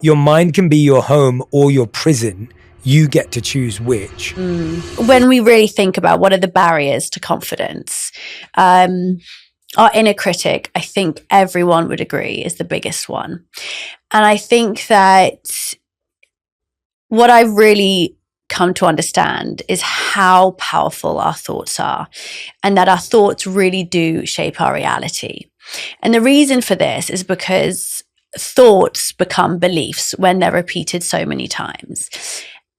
Your mind can be your home or your prison. You get to choose which. When we really think about what are the barriers to confidence, our inner critic, I think everyone would agree, is the biggest one. And I think that what I've really come to understand is how powerful our thoughts are, and that our thoughts really do shape our reality. And the reason for this is because thoughts become beliefs when they're repeated so many times.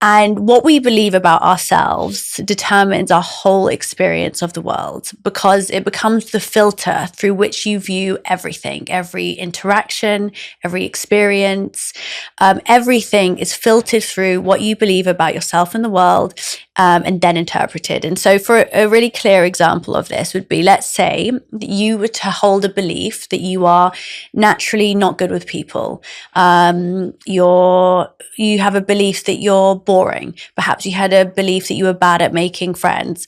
And what we believe about ourselves determines our whole experience of the world, because it becomes the filter through which you view everything, every interaction, every experience. Everything is filtered through what you believe about yourself and the world, and then interpreted. And so for a really clear example of this would be, let's say that you were to hold a belief that you are naturally not good with people. You have a belief that you're boring. Perhaps you had a belief that you were bad at making friends.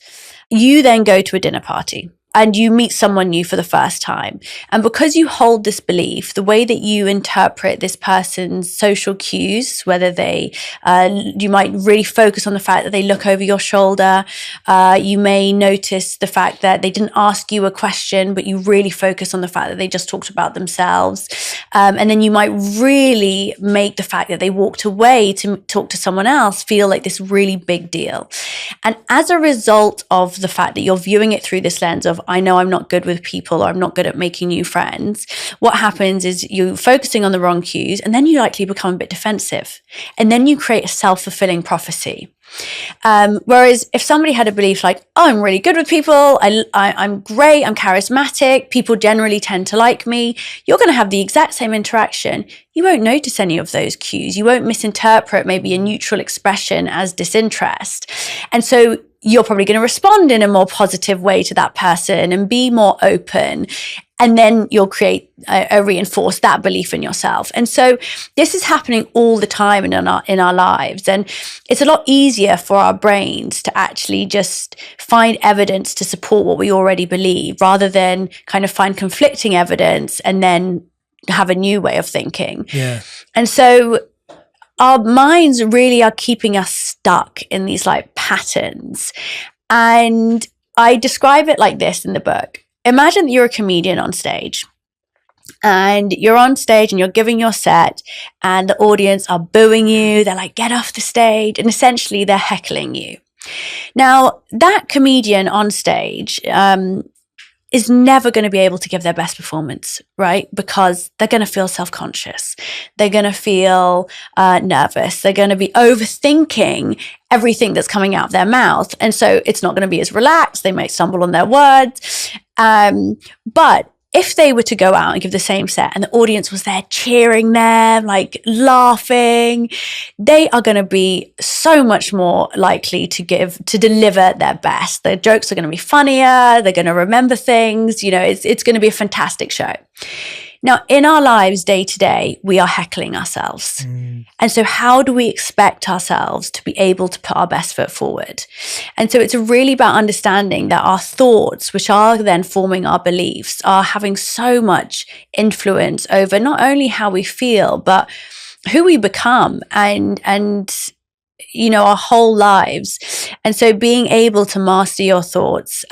You then go to a dinner party and you meet someone new for the first time. And because you hold this belief, the way that you interpret this person's social cues, whether you might really focus on the fact that they look over your shoulder. You may notice the fact that they didn't ask you a question, but you really focus on the fact that they just talked about themselves. And then you might really make the fact that they walked away to talk to someone else feel like this really big deal. And as a result of the fact that you're viewing it through this lens of, I know I'm not good with people, or I'm not good at making new friends, what happens is you're focusing on the wrong cues, and then you likely become a bit defensive. And then you create a self-fulfilling prophecy. Whereas if somebody had a belief like, oh, I'm really good with people, I'm great, I'm charismatic, people generally tend to like me, you're going to have the exact same interaction. You won't notice any of those cues. You won't misinterpret maybe a neutral expression as disinterest. And so you're probably going to respond in a more positive way to that person and be more open. And then you'll reinforce that belief in yourself. And so this is happening all the time in our lives. And it's a lot easier for our brains to actually just find evidence to support what we already believe, rather than kind of find conflicting evidence and then have a new way of thinking. Yeah. And so our minds really are keeping us stuck in these like patterns. And I describe it like this in the book. Imagine that you're a comedian on stage, and you're on stage and you're giving your set, and the audience are booing you. They're like, get off the stage. And essentially they're heckling you. Now, that comedian on stage, is never going to be able to give their best performance, right? Because they're going to feel self-conscious. They're going to feel nervous. They're going to be overthinking everything that's coming out of their mouth. And so it's not going to be as relaxed. They might stumble on their words. But if they were to go out and give the same set and the audience was there cheering them, like laughing, they are going to be so much more likely to deliver their best. Their jokes are going to be funnier. They're going to remember things. It's going to be a fantastic show. Now, in our lives day to day, we are heckling ourselves. And so how do we expect ourselves to be able to put our best foot forward? And so it's really about understanding that our thoughts, which are then forming our beliefs, are having so much influence over not only how we feel, but who we become and our whole lives. And so being able to master your thoughts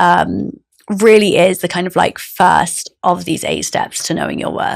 really is the kind of like first of these 8 steps to knowing your worth.